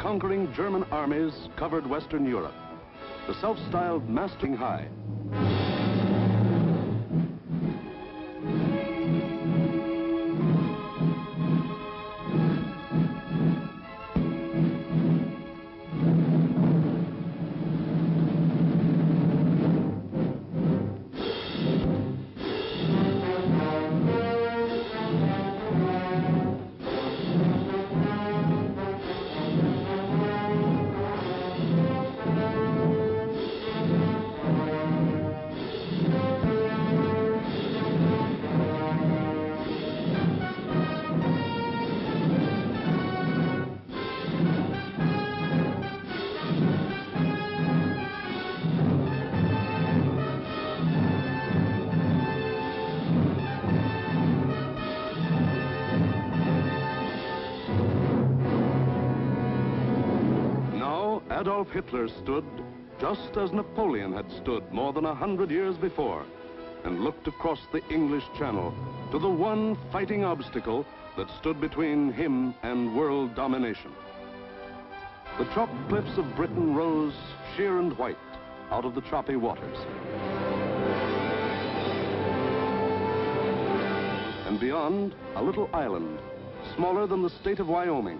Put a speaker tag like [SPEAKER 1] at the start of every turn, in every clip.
[SPEAKER 1] conquering German armies covered Western Europe. The self-styled Mastering High. Adolf Hitler stood just as Napoleon had stood more than 100 years before, and looked across the English Channel to the one fighting obstacle that stood between him and world domination. The chopped cliffs of Britain rose sheer and white out of the choppy waters. And beyond, a little island, smaller than the state of Wyoming.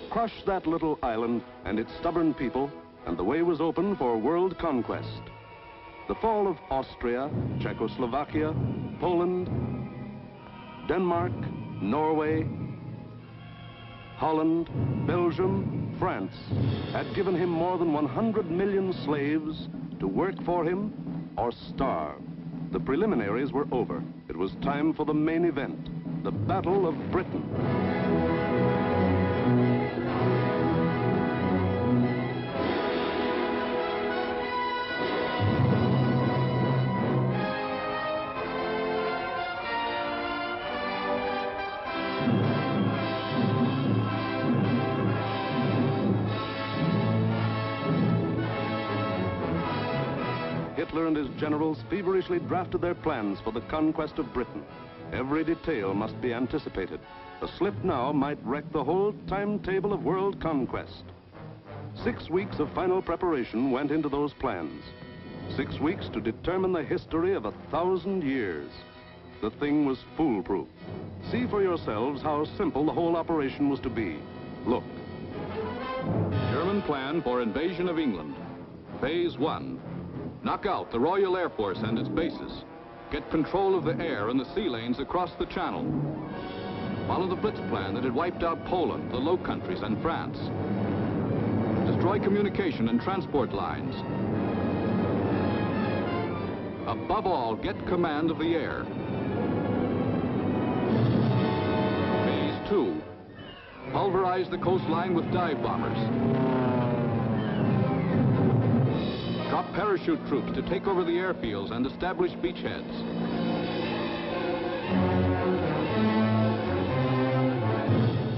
[SPEAKER 1] Crush that little island and its stubborn people, and the way was open for world conquest. The fall of Austria, Czechoslovakia, Poland, Denmark, Norway, Holland, Belgium, France had given him more than 100 million slaves to work for him or starve. The preliminaries were over. It was time for the main event, the Battle of Britain. Hitler and his generals feverishly drafted their plans for the conquest of Britain. Every detail must be anticipated. A slip now might wreck the whole timetable of world conquest. 6 weeks of final preparation went into those plans. 6 weeks to determine the history of 1,000 years. The thing was foolproof. See for yourselves how simple the whole operation was to be. Look.
[SPEAKER 2] German plan for invasion of England. Phase 1. Knock out the Royal Air Force and its bases. Get control of the air and the sea lanes across the Channel. Follow the Blitz plan that had wiped out Poland, the Low Countries, and France. Destroy communication and transport lines. Above all, get command of the air. Phase 2. Pulverize the coastline with dive bombers. Drop parachute troops to take over the airfields and establish beachheads.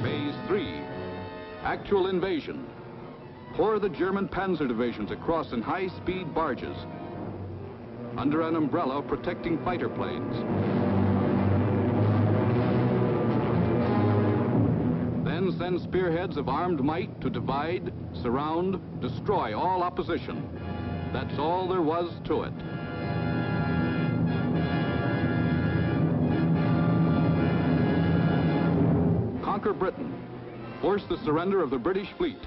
[SPEAKER 2] Phase 3. Actual invasion. Pour the German panzer divisions across in high-speed barges under an umbrella protecting fighter planes. Then send spearheads of armed might to divide, surround, destroy all opposition. That's all there was to it. Conquer Britain. Force the surrender of the British fleet.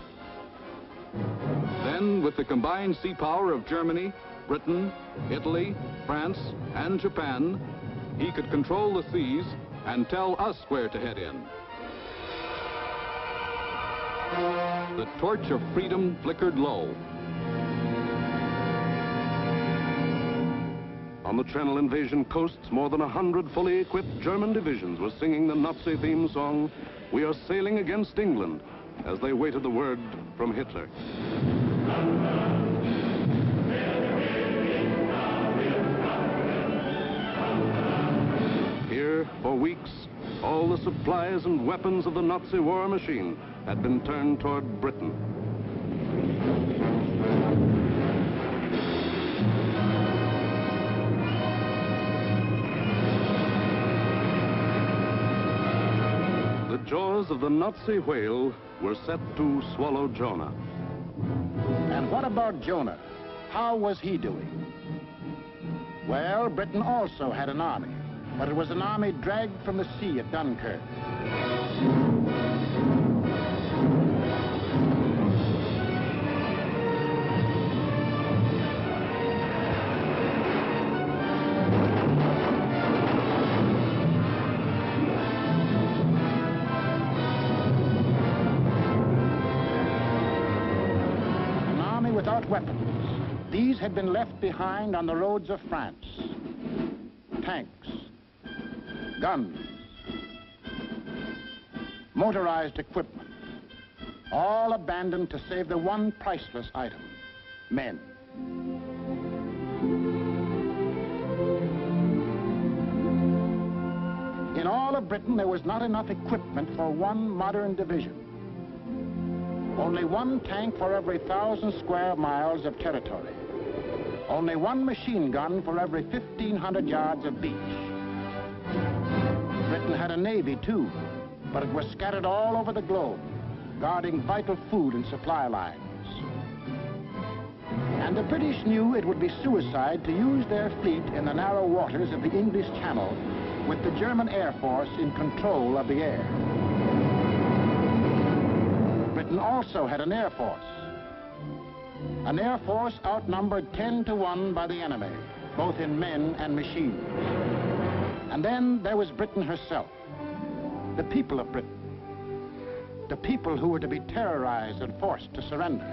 [SPEAKER 2] Then, with the combined sea power of Germany, Britain, Italy, France, and Japan, he could control the seas and tell us where to head in. The torch of freedom flickered low.
[SPEAKER 1] On the Channel invasion coasts, more than 100 fully equipped German divisions were singing the Nazi theme song, "We are sailing against England," as they waited the word from Hitler. Here, for weeks, all the supplies and weapons of the Nazi war machine had been turned toward Britain. The jaws of the Nazi whale were set to swallow Jonah.
[SPEAKER 3] And what about Jonah? How was he doing? Well, Britain also had an army, but it was an army dragged from the sea at Dunkirk. An army without weapons. These had been left behind on the roads of France. Tanks, guns, motorized equipment, all abandoned to save the one priceless item, men. In all of Britain, there was not enough equipment for one modern division. Only one tank for every 1,000 square miles of territory. Only one machine gun for every 1,500 yards of beach. Britain had a navy too, but it was scattered all over the globe, guarding vital food and supply lines. And the British knew it would be suicide to use their fleet in the narrow waters of the English Channel with the German Air Force in control of the air. Britain also had an air force. An air force outnumbered 10 to 1 by the enemy, both in men and machines. And then there was Britain herself, the people of Britain, the people who were to be terrorized and forced to surrender.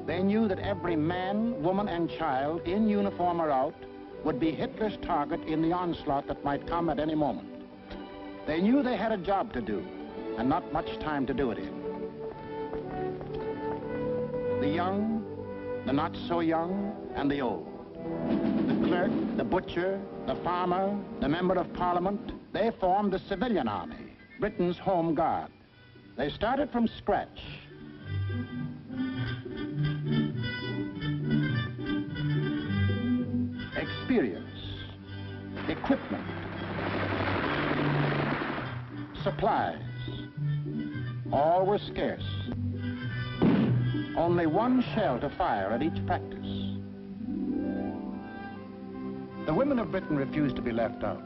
[SPEAKER 3] They knew that every man, woman, and child, in uniform or out, would be Hitler's target in the onslaught that might come at any moment. They knew they had a job to do, and not much time to do it in. The young, the not so young, and the old. The clerk, the butcher, the farmer, the member of parliament, they formed the civilian army, Britain's home guard. They started from scratch. Experience, equipment, supplies, all were scarce. Only one shell to fire at each practice. The women of Britain refused to be left out.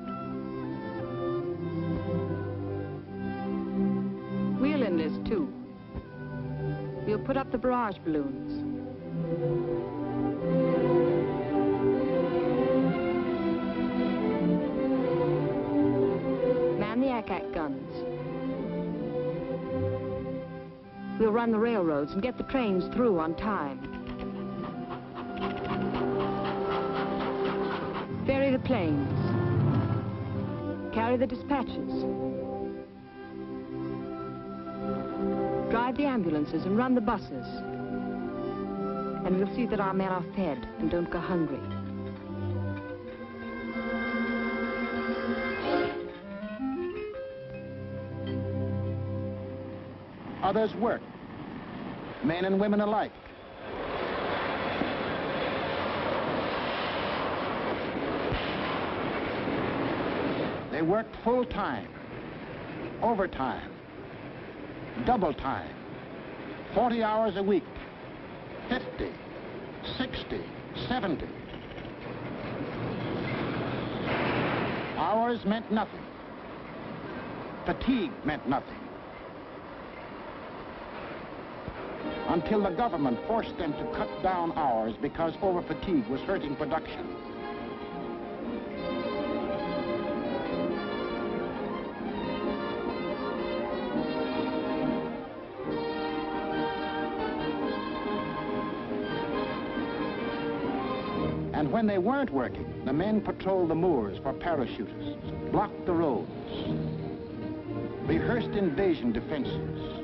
[SPEAKER 4] We'll enlist too. We'll put up the barrage balloons. Man the ack guns. We'll run the railroads and get the trains through on time. Ferry the planes. Carry the dispatches. Drive the ambulances and run the buses. And we'll see that our men are fed and don't go hungry.
[SPEAKER 3] Others worked, men and women alike. They worked full time, overtime, double time, 40 hours a week, 50, 60, 70. Hours meant nothing. Fatigue meant nothing. Until the government forced them to cut down hours because over-fatigue was hurting production. And when they weren't working, the men patrolled the moors for parachutists, blocked the roads, rehearsed invasion defenses.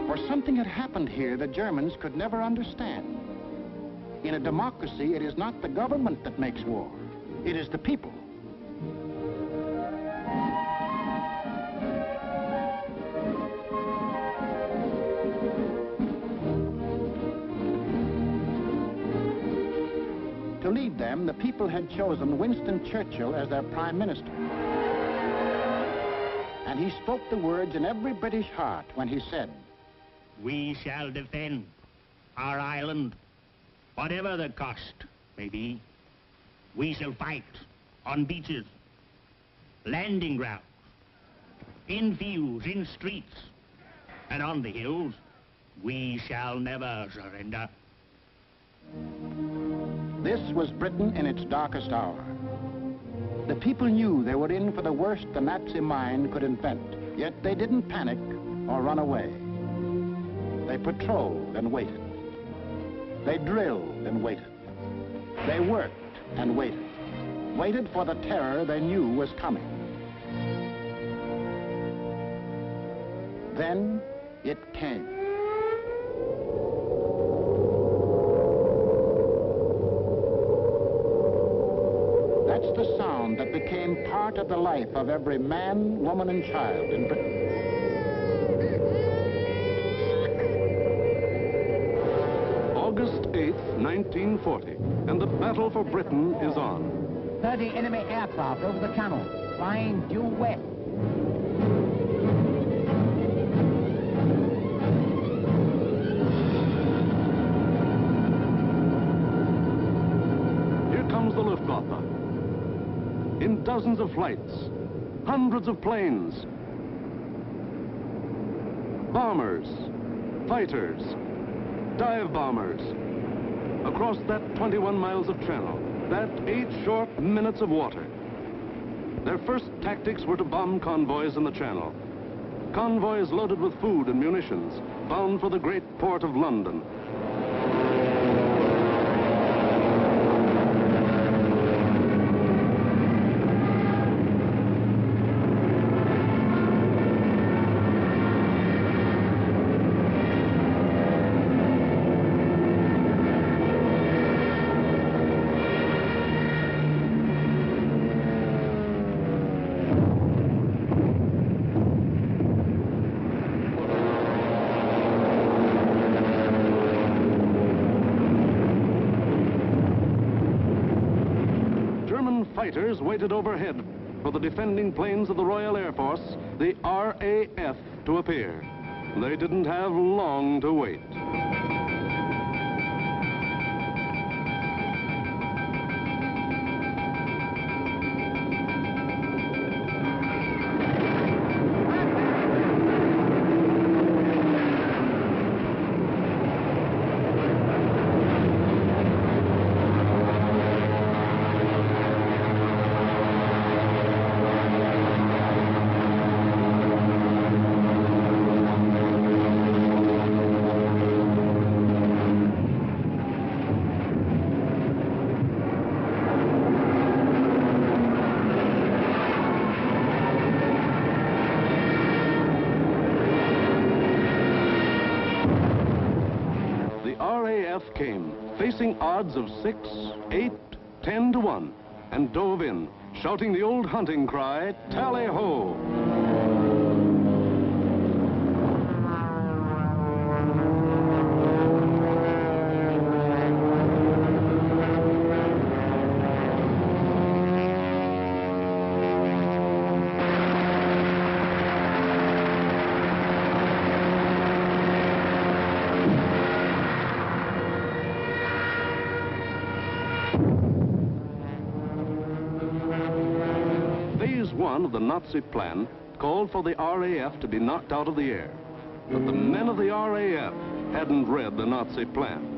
[SPEAKER 3] For something had happened here the Germans could never understand. In a democracy, it is not the government that makes war. It is the people. To lead them, the people had chosen Winston Churchill as their prime minister. And he spoke the words in every British heart when he said,
[SPEAKER 5] "We shall defend our island, whatever the cost may be. We shall fight on beaches, landing grounds, in fields, in streets, and on the hills. We shall never surrender."
[SPEAKER 3] This was Britain in its darkest hour. The people knew they were in for the worst the Nazi mind could invent, yet they didn't panic or run away. They patrolled and waited. They drilled and waited. They worked and waited. Waited for the terror they knew was coming. Then it came. That's the sound that became part of the life of every man, woman, and child in Britain.
[SPEAKER 1] August 8th, 1940, and the battle for Britain is on.
[SPEAKER 6] 30 enemy aircraft over the channel, flying due west.
[SPEAKER 1] Here comes the Luftwaffe. In dozens of flights, hundreds of planes, bombers, fighters, dive bombers, across that 21 miles of channel, that 8 short minutes of water. Their first tactics were to bomb convoys in the channel. Convoys loaded with food and munitions, bound for the great port of London. Fighters waited overhead for the defending planes of the Royal Air Force, the RAF, to appear. They didn't have long to wait. Came, facing odds of 6, 8, 10 to 1, and dove in, shouting the old hunting cry, "Tally-ho!" One of the Nazi plan called for the RAF to be knocked out of the air. But the men of the RAF hadn't read the Nazi plan.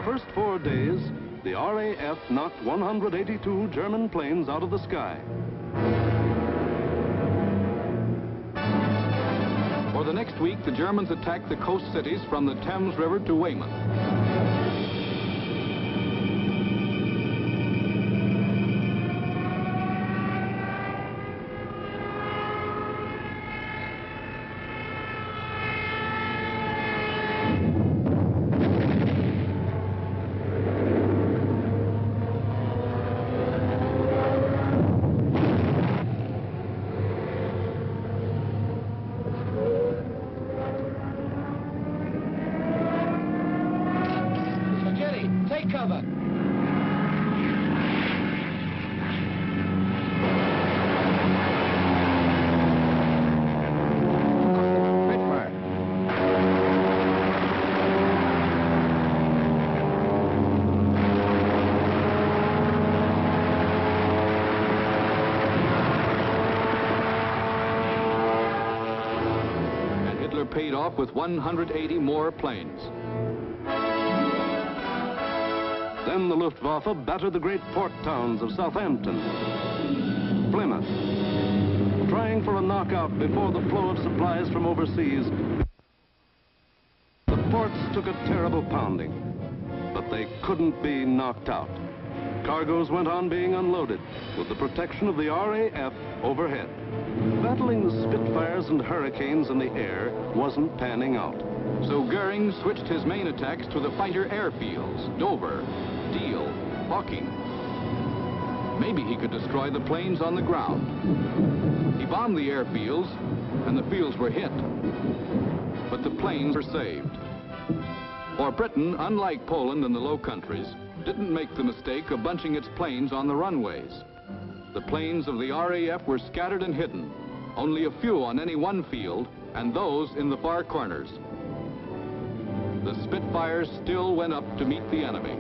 [SPEAKER 1] First 4 days, the RAF knocked 182 German planes out of the sky.
[SPEAKER 2] For the next week, the Germans attacked the coast cities from the Thames River to Weymouth. Hitler paid off with 180 more planes.
[SPEAKER 1] Then the Luftwaffe battered the great port towns of Southampton, Plymouth, trying for a knockout before the flow of supplies from overseas. The ports took a terrible pounding, but they couldn't be knocked out. Cargoes went on being unloaded with the protection of the RAF overhead. Battling the Spitfires and Hurricanes in the air wasn't panning out.
[SPEAKER 2] So Goering switched his main attacks to the fighter airfields, Dover, Deal, Woking. Maybe he could destroy the planes on the ground. He bombed the airfields, and the fields were hit. But the planes were saved. For Britain, unlike Poland and the Low Countries, didn't make the mistake of bunching its planes on the runways. The planes of the RAF were scattered and hidden, only a few on any one field, and those in the far corners. The Spitfires still went up to meet the enemy.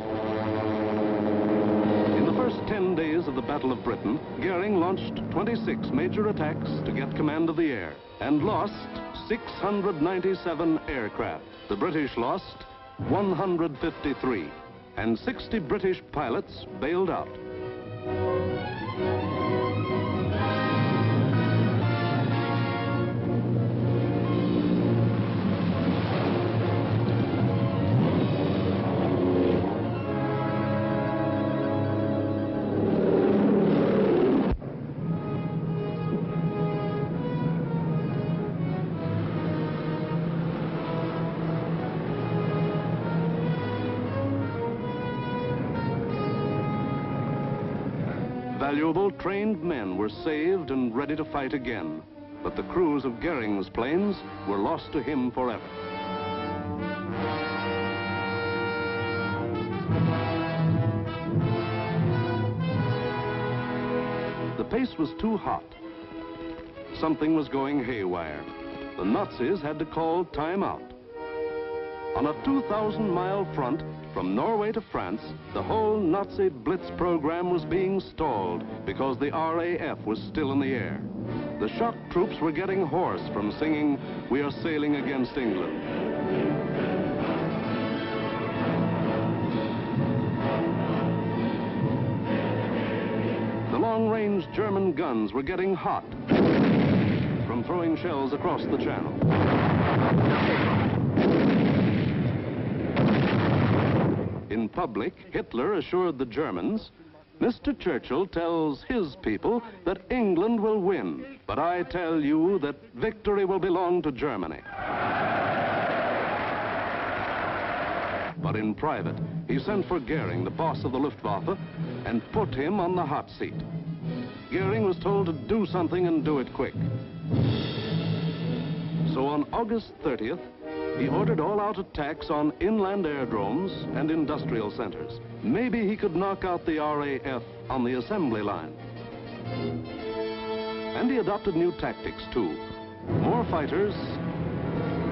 [SPEAKER 1] In the first 10 days of the Battle of Britain, Goering launched 26 major attacks to get command of the air and lost 697 aircraft. The British lost 153, and 60 British pilots bailed out. Valuable trained men were saved and ready to fight again, but the crews of Goering's planes were lost to him forever. The pace was too hot. Something was going haywire. The Nazis had to call time out. On a 2,000-mile front from Norway to France, the whole Nazi Blitz program was being stalled because the RAF was still in the air. The shock troops were getting hoarse from singing, "We are sailing against England." The long-range German guns were getting hot from throwing shells across the channel. In public, Hitler assured the Germans, "Mr. Churchill tells his people that England will win, but I tell you that victory will belong to Germany." But in private, he sent for Goering, the boss of the Luftwaffe, and put him on the hot seat. Goering was told to do something and do it quick. So on August 30th, he ordered all-out attacks on inland aerodromes and industrial centers. Maybe he could knock out the RAF on the assembly line. And he adopted new tactics, too. More fighters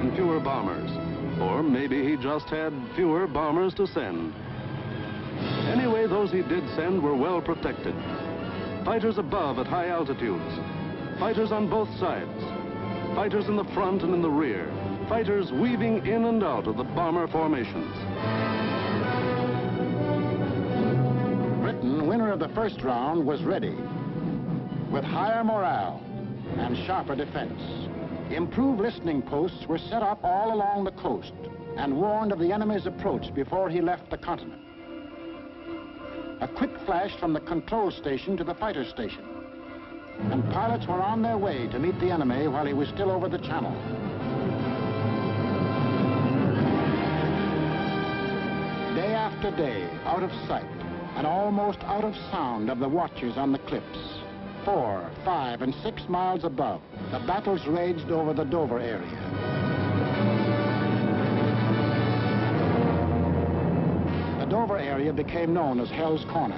[SPEAKER 1] and fewer bombers. Or maybe he just had fewer bombers to send. Anyway, those he did send were well protected. Fighters above at high altitudes. Fighters on both sides. Fighters in the front and in the rear. Fighters weaving in and out of the bomber formations.
[SPEAKER 3] Britain, winner of the first round, was ready with higher morale and sharper defense. Improved listening posts were set up all along the coast and warned of the enemy's approach before he left the continent. A quick flash from the control station to the fighter station, and pilots were on their way to meet the enemy while he was still over the channel. Day after day, out of sight and almost out of sound of the watchers on the cliffs, 4, 5, and 6 miles above, the battles raged over the Dover area. The Dover area became known as Hell's Corner.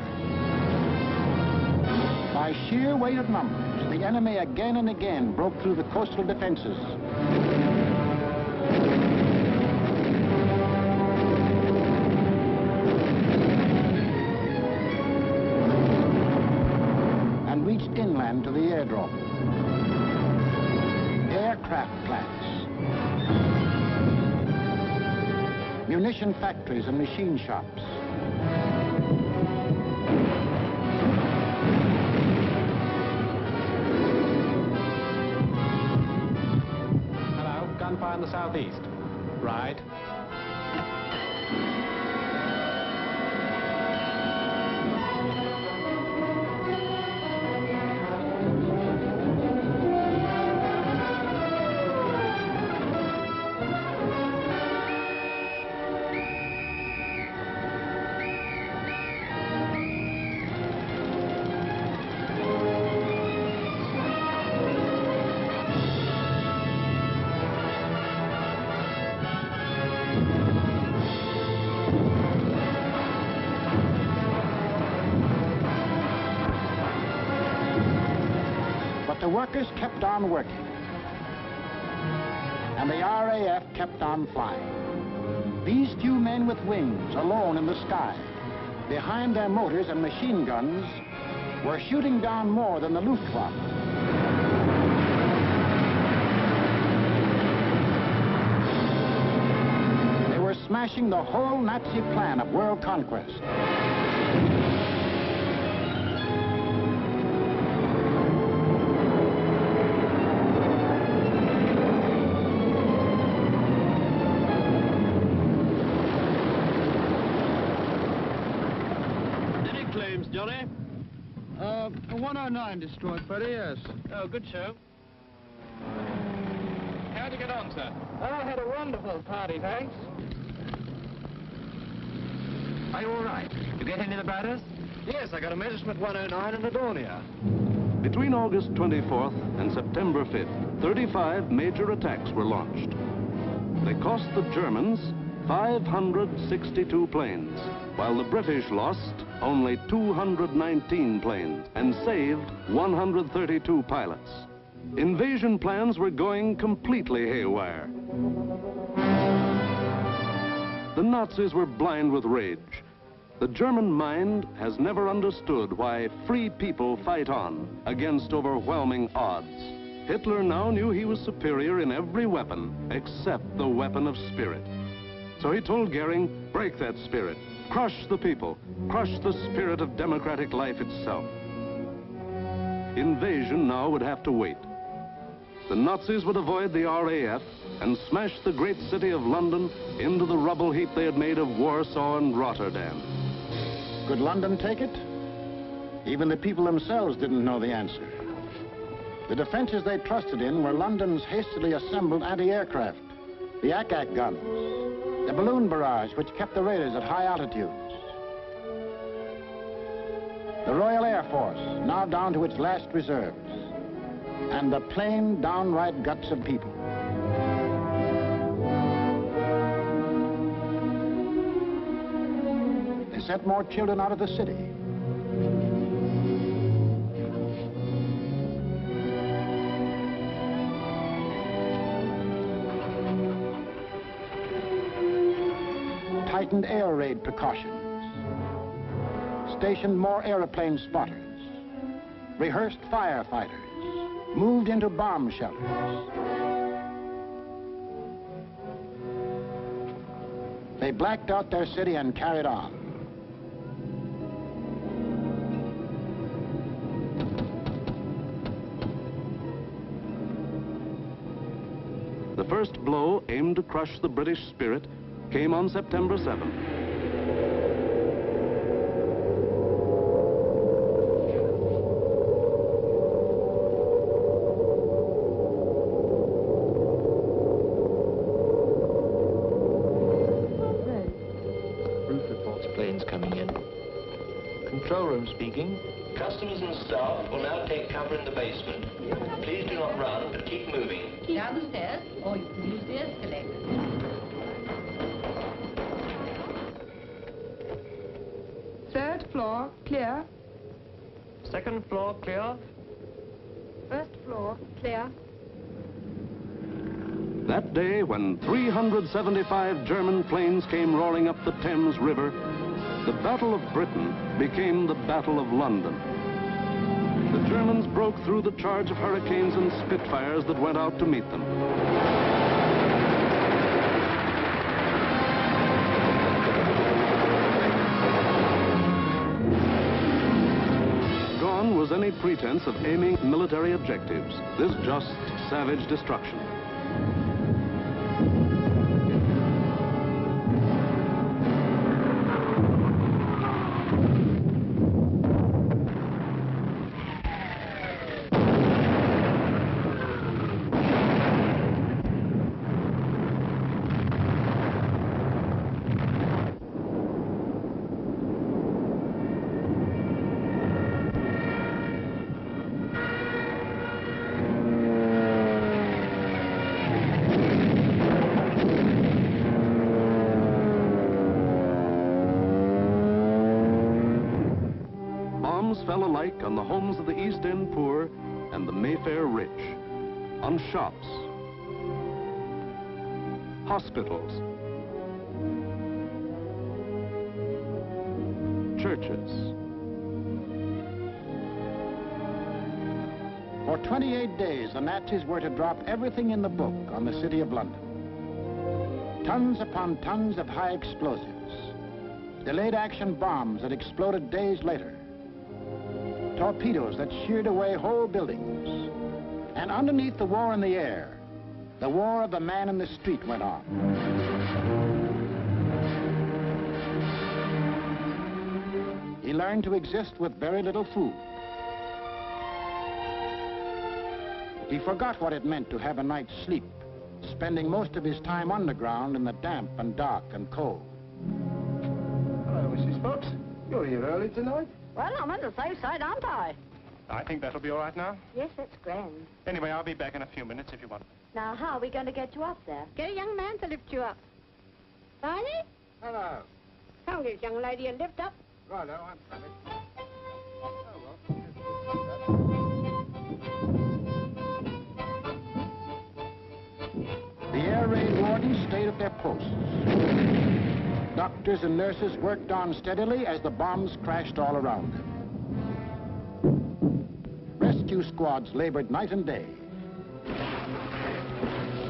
[SPEAKER 3] By sheer weight of numbers, the enemy again and again broke through the coastal defenses. And reached inland to the airdrome. Aircraft plants, munition factories and machine shops.
[SPEAKER 7] Hello, gunfire in the southeast. Right.
[SPEAKER 3] The workers kept on working, and the RAF kept on flying. These few men with wings, alone in the sky, behind their motors and machine guns, were shooting down more than the Luftwaffe. They were smashing the whole Nazi plan of world conquest.
[SPEAKER 8] Johnny? 109 destroyed, Freddie, yes.
[SPEAKER 2] Oh, good show. How'd you get on, sir?
[SPEAKER 8] I had a wonderful party, thanks.
[SPEAKER 7] Are you all right? You get any of the batters?
[SPEAKER 8] Yes, I got a Messerschmitt 109 in Adonia.
[SPEAKER 1] Between August 24th and September 5th, 35 major attacks were launched. They cost the Germans 562 planes, while the British lost only 219 planes and saved 132 pilots. Invasion plans were going completely haywire. The Nazis were blind with rage. The German mind has never understood why free people fight on against overwhelming odds. Hitler now knew he was superior in every weapon except the weapon of spirit. So he told Goering, break that spirit, crush the people, crush the spirit of democratic life itself. Invasion now would have to wait. The Nazis would avoid the RAF and smash the great city of London into the rubble heap they had made of Warsaw and Rotterdam.
[SPEAKER 3] Could London take it? Even the people themselves didn't know the answer. The defenses they trusted in were London's hastily assembled anti-aircraft, the ack-ack guns, the balloon barrage which kept the raiders at high altitudes, the Royal Air Force, now down to its last reserves, and the plain, downright guts of people. They sent more children out of the city. Tightened air raid precautions, stationed more airplane spotters, rehearsed firefighters, moved into bomb shelters. They blacked out their city and carried on.
[SPEAKER 1] The first blow aimed to crush the British spirit came on September 7th.
[SPEAKER 9] Roof reports planes coming in. Control room speaking.
[SPEAKER 10] Customers and staff will now take cover in the basement. Please do not run, but keep moving.
[SPEAKER 11] Down the stairs, or you can use the escalator.
[SPEAKER 4] Third floor, clear.
[SPEAKER 9] Second floor clear.
[SPEAKER 4] First floor, clear.
[SPEAKER 1] That day, when 375 German planes came roaring up the Thames River, the Battle of Britain became the Battle of London. The Germans broke through the charge of Hurricanes and Spitfires that went out to meet them. any pretense of aiming at military objectives. This just savage destruction. Fell alike on the homes of the East End poor and the Mayfair rich, on shops, hospitals, churches.
[SPEAKER 3] For 28 days, the Nazis were to drop everything in the book on the city of London. Tons upon tons of high explosives, delayed action bombs that exploded days later, torpedoes that sheared away whole buildings. And underneath the war in the air, the war of the man in the street went on. He learned to exist with very little food. He forgot what it meant to have a night's sleep, spending most of his time underground in the damp and dark and cold.
[SPEAKER 8] Hello, Mrs. Fox. You're here early tonight.
[SPEAKER 11] Well, I'm on the safe side, aren't I?
[SPEAKER 7] I think that'll be all right now.
[SPEAKER 11] Yes, that's grand.
[SPEAKER 7] Anyway, I'll be back in a few minutes if you want.
[SPEAKER 11] Now, how are we going to get you up there?
[SPEAKER 12] Get a young man to lift you up. Barney,
[SPEAKER 8] Hello.
[SPEAKER 12] come get this young lady a lift up.
[SPEAKER 8] Righto, I'm coming.
[SPEAKER 3] The air raid wardens stayed at their posts. Doctors and nurses worked on steadily as the bombs crashed all around them. Rescue squads labored night and day.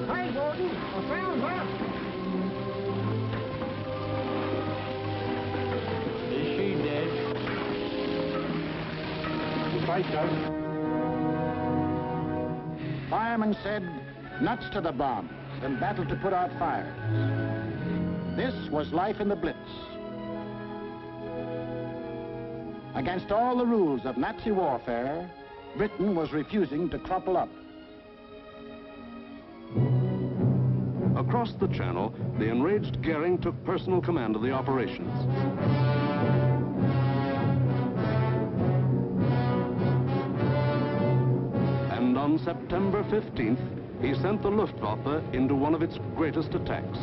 [SPEAKER 6] Hi, Gordon. I found her.
[SPEAKER 9] Is she dead?
[SPEAKER 8] Right, Doug.
[SPEAKER 3] Firemen said, nuts to the bombs and battle to put out fires. This was life in the Blitz. Against all the rules of Nazi warfare, Britain was refusing to crumple up.
[SPEAKER 1] Across the Channel, the enraged Goering took personal command of the operations. And on September 15th, he sent the Luftwaffe into one of its greatest attacks.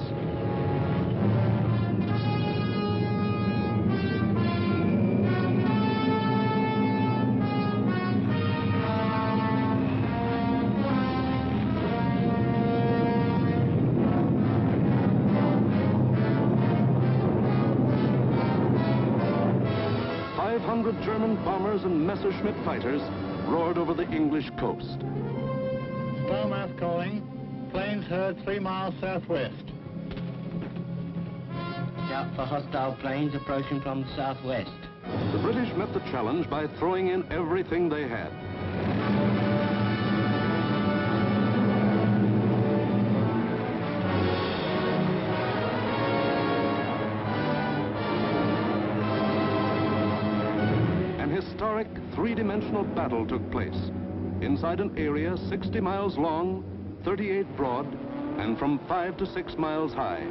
[SPEAKER 1] German bombers and Messerschmitt fighters roared over the English coast.
[SPEAKER 13] Starmouth calling. Planes heard 3 miles southwest.
[SPEAKER 9] Shout for hostile planes approaching from the southwest.
[SPEAKER 1] The British met the challenge by throwing in everything they had. Historic three-dimensional battle took place inside an area 60 miles long, 38 broad, and from 5 to 6 miles high.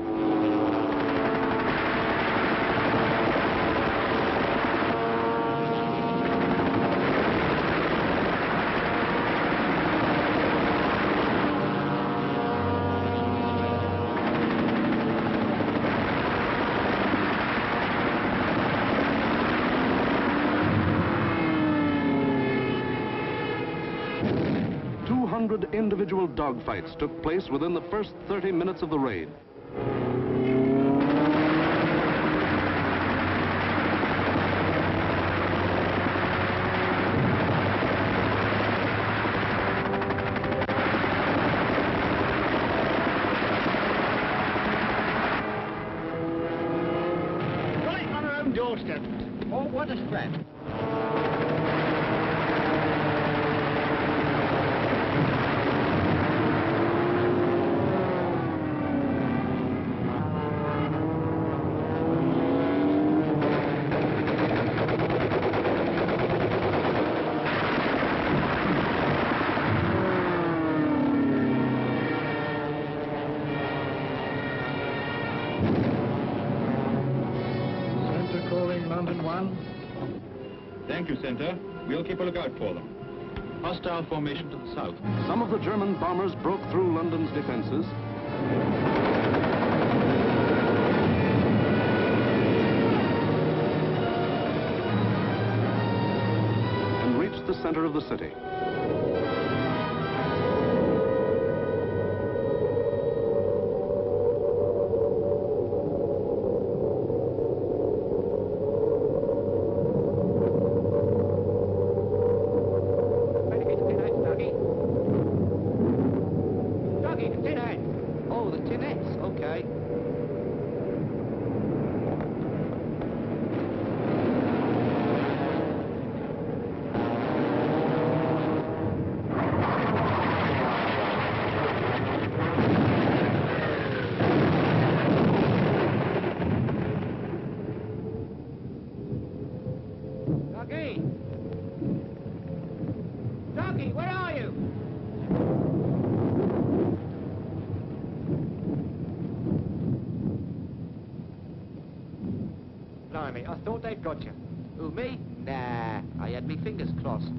[SPEAKER 1] 200 individual dogfights took place within the first 30 minutes of the raid.
[SPEAKER 6] Right on our own doorstep. Oh, what a scrap.
[SPEAKER 13] London 1.
[SPEAKER 14] Thank you, Center. We'll keep a lookout for them. Hostile formation to the south.
[SPEAKER 1] Some of the German bombers broke through London's defenses. And reached the center of the city.
[SPEAKER 9] Blimey, I thought they'd got you. Who, me? Nah, I had me fingers crossed.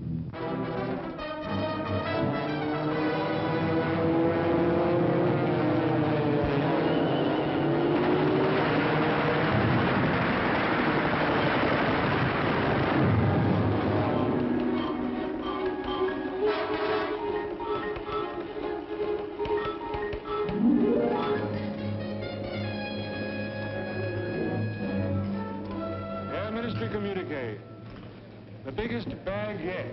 [SPEAKER 14] Communique. The biggest bag yet.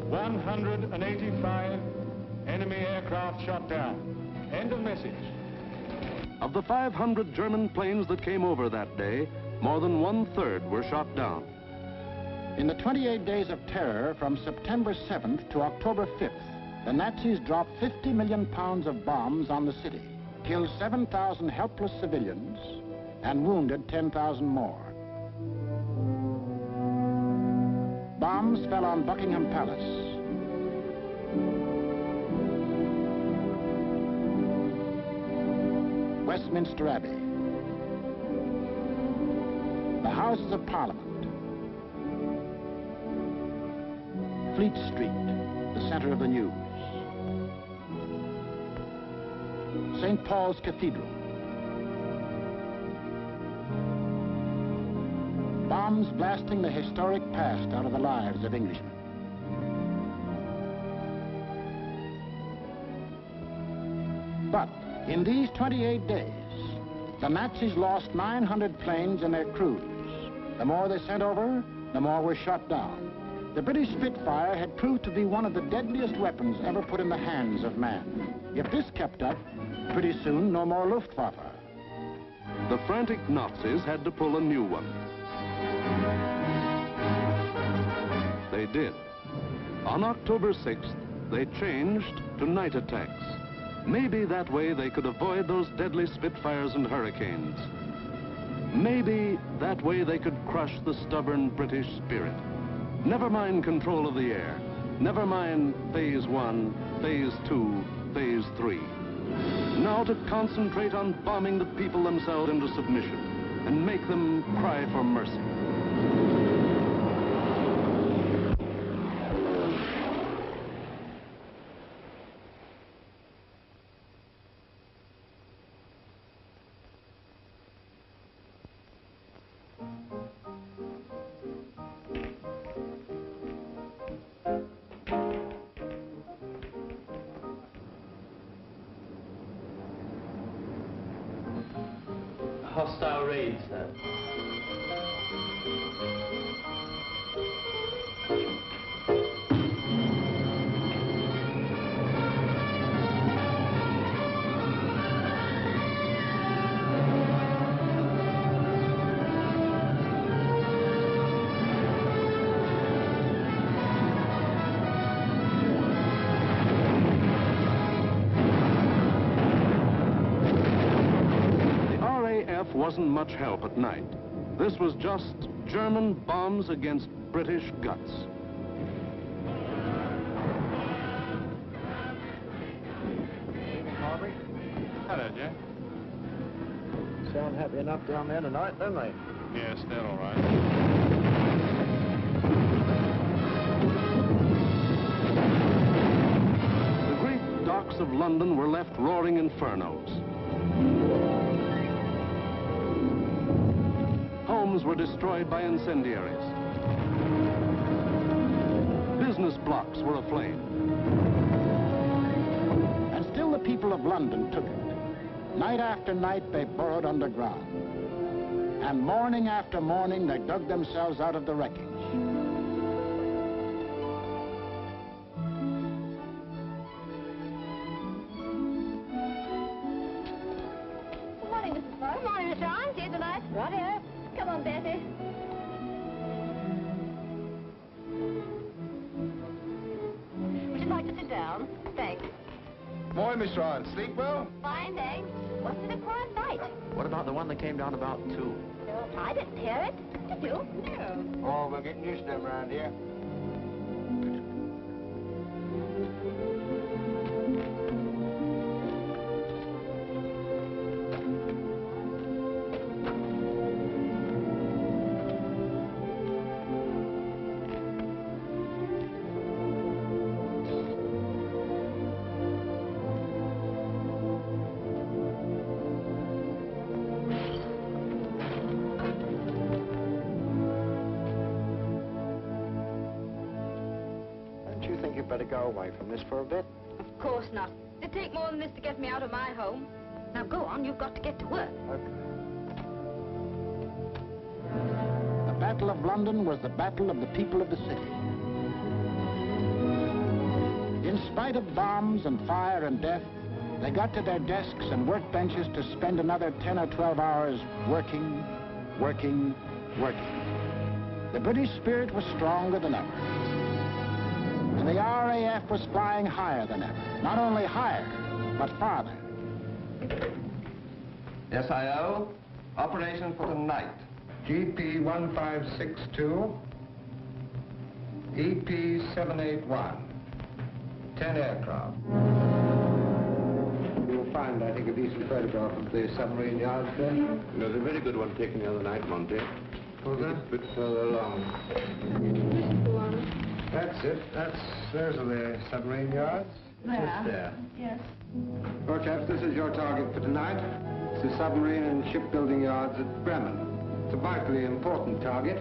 [SPEAKER 14] 185 enemy aircraft shot down. End of message.
[SPEAKER 1] Of the 500 German planes that came over that day, more than 1/3 were shot down.
[SPEAKER 3] In the 28 days of terror from September 7th to October 5th, the Nazis dropped 50 million pounds of bombs on the city, killed 7,000 helpless civilians, and wounded 10,000 more. Bombs fell on Buckingham Palace, Westminster Abbey, the Houses of Parliament, Fleet Street, the center of the news, St. Paul's Cathedral. Bombs blasting the historic past out of the lives of Englishmen. But in these 28 days, the Nazis lost 900 planes and their crews. The more they sent over, the more were shot down. The British Spitfire had proved to be one of the deadliest weapons ever put in the hands of man. If this kept up, pretty soon no more Luftwaffe.
[SPEAKER 1] The frantic Nazis had to pull a new one. They did. On October 6th, they changed to night attacks. Maybe that way they could avoid those deadly Spitfires and Hurricanes. Maybe that way they could crush the stubborn British spirit. Never mind control of the air. Never mind Phase 1, Phase 2, Phase 3. Now to concentrate on bombing the people themselves into submission and make them cry for mercy.
[SPEAKER 10] Hostile raids, then.
[SPEAKER 1] Wasn't much help at night. This was just German bombs against British guts.
[SPEAKER 8] Harvey.
[SPEAKER 14] Hello, Jack.
[SPEAKER 8] Sound happy enough down there tonight, don't they?
[SPEAKER 13] Yes, they're all right.
[SPEAKER 1] The great docks of London were left roaring infernos. Homes were destroyed by incendiaries. Business blocks were aflame.
[SPEAKER 3] And still the people of London took it. Night after night they burrowed underground. And morning after morning they dug themselves out of the wreckage.
[SPEAKER 11] Good morning, Mrs. Bow. Good morning, Miss Ryan. See you tonight. Right here. Come on, Betty. Would you like to sit down? Thanks.
[SPEAKER 8] Morning, Miss Ryan. Sleep well?
[SPEAKER 11] Fine, thanks. Wasn't it a quiet night?
[SPEAKER 9] What about the one that came down about 2?
[SPEAKER 11] No, I didn't hear it. Did you? No.
[SPEAKER 8] Oh, we're getting used to them around here. You'd better go away from this for a bit.
[SPEAKER 11] Of course not. It'd take more than this to get me out of my home. Now go on, you've got to get to work.
[SPEAKER 8] Okay.
[SPEAKER 3] The Battle of London was the battle of the people of the city. In spite of bombs and fire and death, they got to their desks and workbenches to spend another 10 or 12 hours working, working, working. The British spirit was stronger than ever. And the RAF was flying higher than ever. Not only higher, but farther.
[SPEAKER 15] SIO, operation for tonight.
[SPEAKER 8] GP 1562, EP 781, 10 aircraft. You'll find, I think, a decent photograph of the submarine yards there.
[SPEAKER 14] There's a very good one taken the other night, Monty.
[SPEAKER 8] Was there?
[SPEAKER 14] A bit further along.
[SPEAKER 8] That's it. Those are the submarine yards.
[SPEAKER 11] There.
[SPEAKER 8] Just there.
[SPEAKER 11] Yes.
[SPEAKER 8] Well, chaps, this is your target for tonight. It's the submarine and shipbuilding yards at Bremen. It's a vitally important target,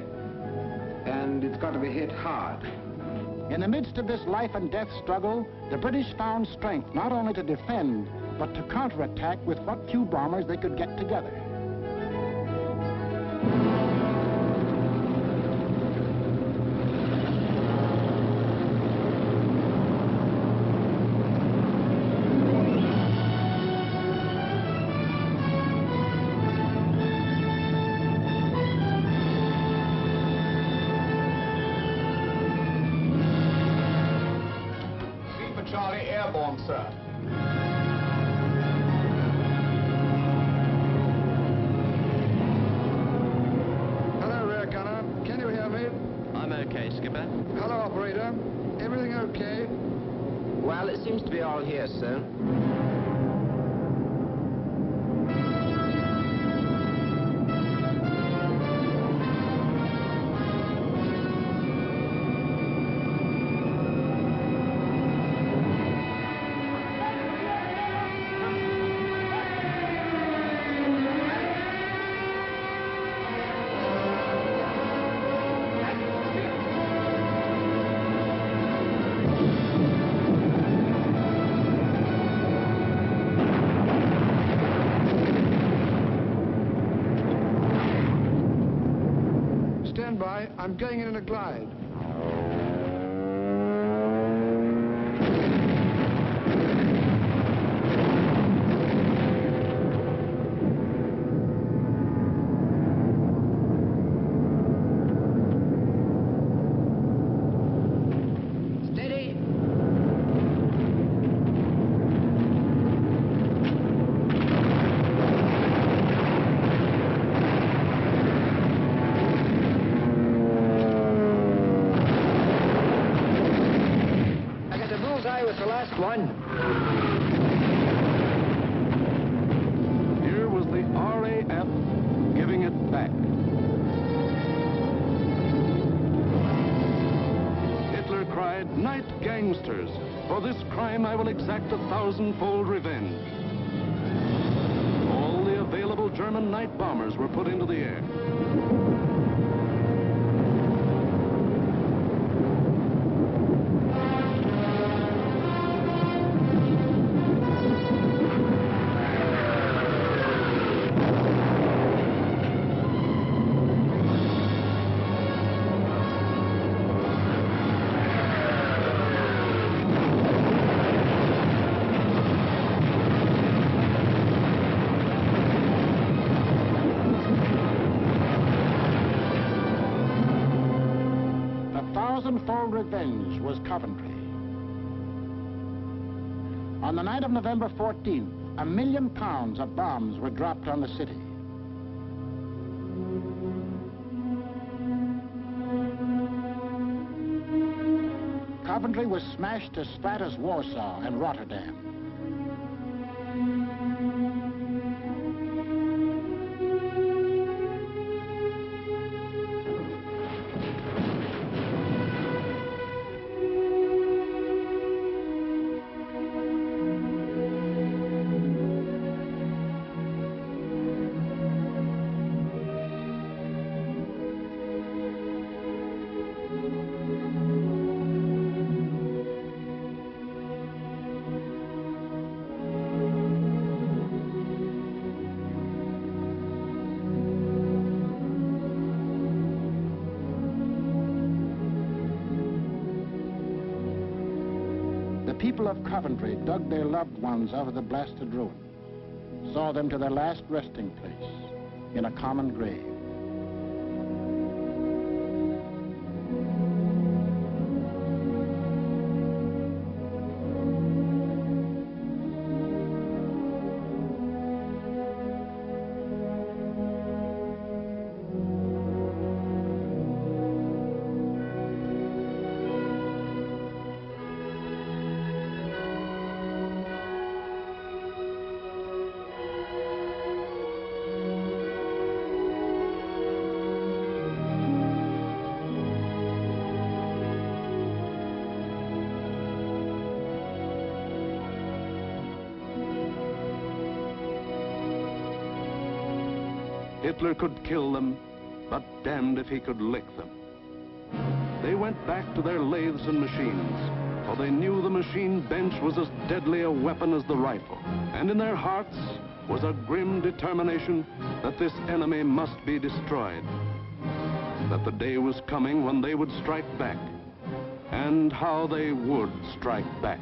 [SPEAKER 8] and it's got to be hit hard.
[SPEAKER 3] In the midst of this life and death struggle, the British found strength not only to defend, but to counterattack with what few bombers they could get together.
[SPEAKER 7] Charlie airborne, sir.
[SPEAKER 8] Hello, rear gunner. Can you hear me?
[SPEAKER 9] I'm okay, Skipper.
[SPEAKER 8] Hello, operator. Everything okay?
[SPEAKER 9] Well, it seems to be all here, sir.
[SPEAKER 8] Stand by. I'm going in a glide.
[SPEAKER 6] Steady. I got the bullseye with the last one.
[SPEAKER 1] Here was the RAF giving it back. Tonight, gangsters, for this crime I will exact 1,000-fold revenge. All the available German night bombers were put into the air.
[SPEAKER 3] Thousand-fold revenge was Coventry. On the night of November 14th, £1 million of bombs were dropped on the city. Coventry was smashed as flat as Warsaw and Rotterdam. The people of Coventry dug their loved ones out of the blasted ruin, saw them to their last resting place in a common grave.
[SPEAKER 1] Hitler could kill them, but damned if he could lick them. They went back to their lathes and machines, for they knew the machine bench was as deadly a weapon as the rifle. And in their hearts was a grim determination that this enemy must be destroyed. That the day was coming when they would strike back, and how they would strike back.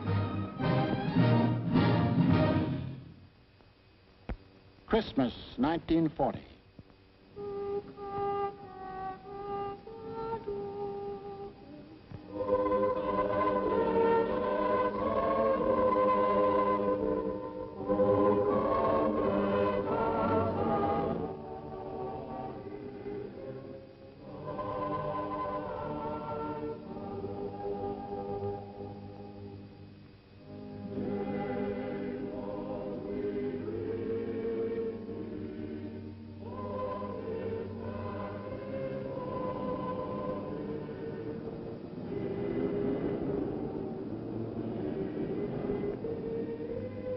[SPEAKER 3] Christmas, 1940.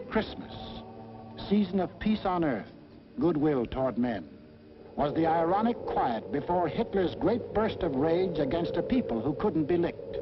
[SPEAKER 3] Christmas, season of peace on earth, goodwill toward men, was the ironic quiet before Hitler's great burst of rage against a people who couldn't be licked.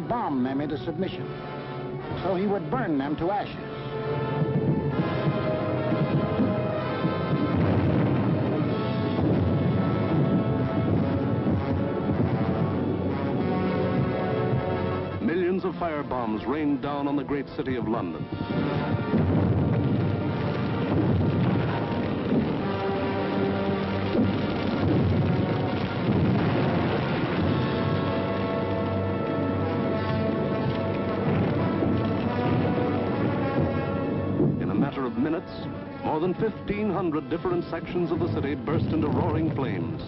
[SPEAKER 3] Bomb them into submission, so he would burn them to ashes.
[SPEAKER 1] Millions of firebombs rained down on the great city of London. Minutes, More than 1,500 different sections of the city burst into roaring flames.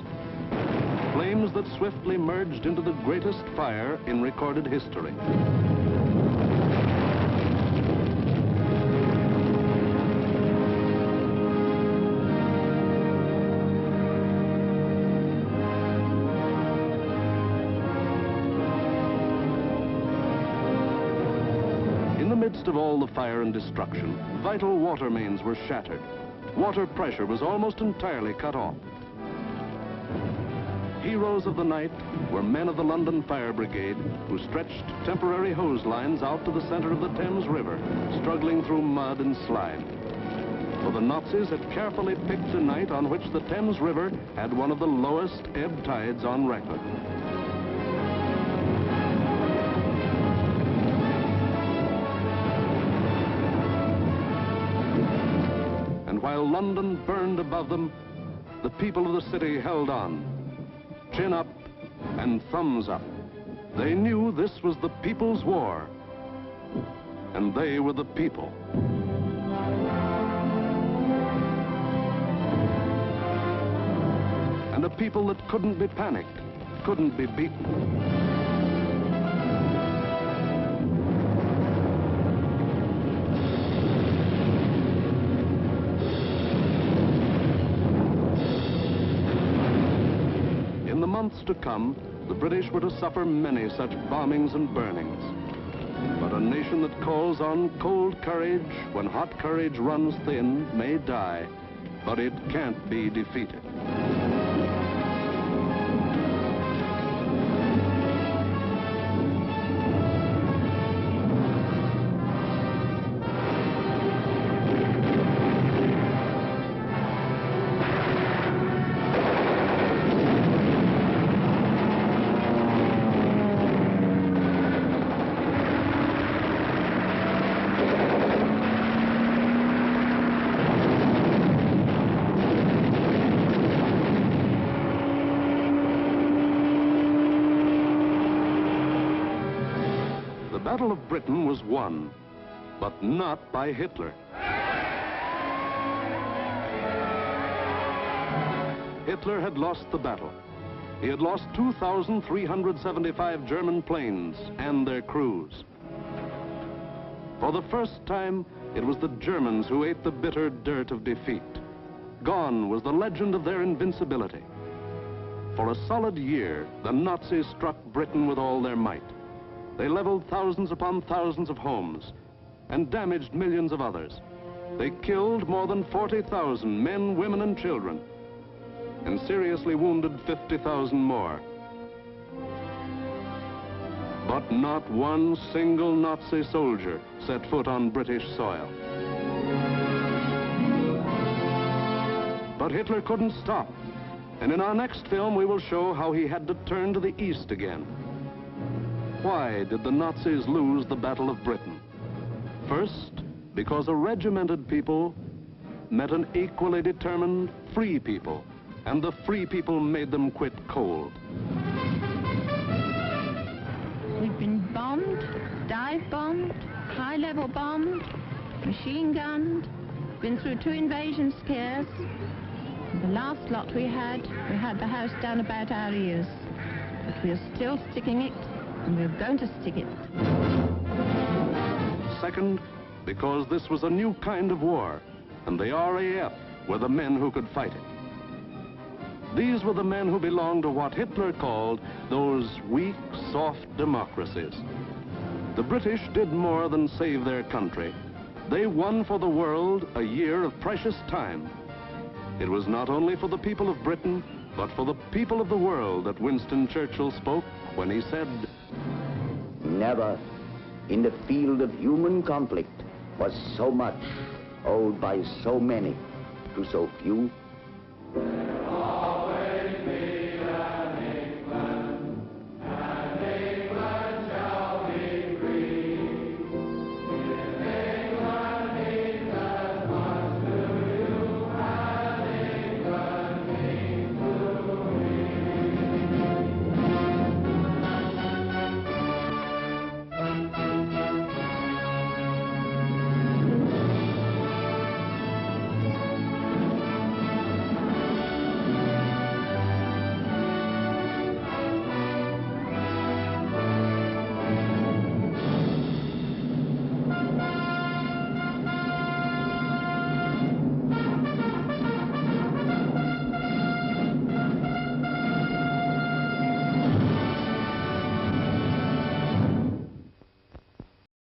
[SPEAKER 1] Flames that swiftly merged into the greatest fire in recorded history. In the midst of all the fire and destruction, vital water mains were shattered. Water pressure was almost entirely cut off. Heroes of the night were men of the London Fire Brigade who stretched temporary hose lines out to the center of the Thames River, struggling through mud and slime. For the Nazis had carefully picked a night on which the Thames River had one of the lowest ebb tides on record. And while London burned above them, the people of the city held on. Chin up and thumbs up. They knew this was the people's war, and they were the people. And a people that couldn't be panicked, couldn't be beaten. In the months to come, the British were to suffer many such bombings and burnings. But a nation that calls on cold courage when hot courage runs thin may die, but it can't be defeated. The Battle of Britain was won, but not by Hitler. Hitler had lost the battle. He had lost 2,375 German planes and their crews. For the first time, it was the Germans who ate the bitter dirt of defeat. Gone was the legend of their invincibility. For a solid year, the Nazis struck Britain with all their might. They leveled thousands upon thousands of homes and damaged millions of others. They killed more than 40,000 men, women, and children, and seriously wounded 50,000 more. But not one single Nazi soldier set foot on British soil. But Hitler couldn't stop, and in our next film we will show how he had to turn to the east again. Why did the Nazis lose the Battle of Britain? First, because a regimented people met an equally determined free people, and the free people made them quit cold.
[SPEAKER 16] We've been bombed, dive bombed, high-level bombed, machine gunned, been through 2 invasion scares. The last lot we had the house down about our ears. But we're still sticking it, and we're going to stick it.
[SPEAKER 1] Second, because this was a new kind of war, and the RAF were the men who could fight it. These were the men who belonged to what Hitler called those weak, soft democracies. The British did more than save their country. They won for the world a year of precious time. It was not only for the people of Britain, but for the people of the world that Winston Churchill spoke when he said,
[SPEAKER 17] "Never in the field of human conflict was so much owed by so many to so few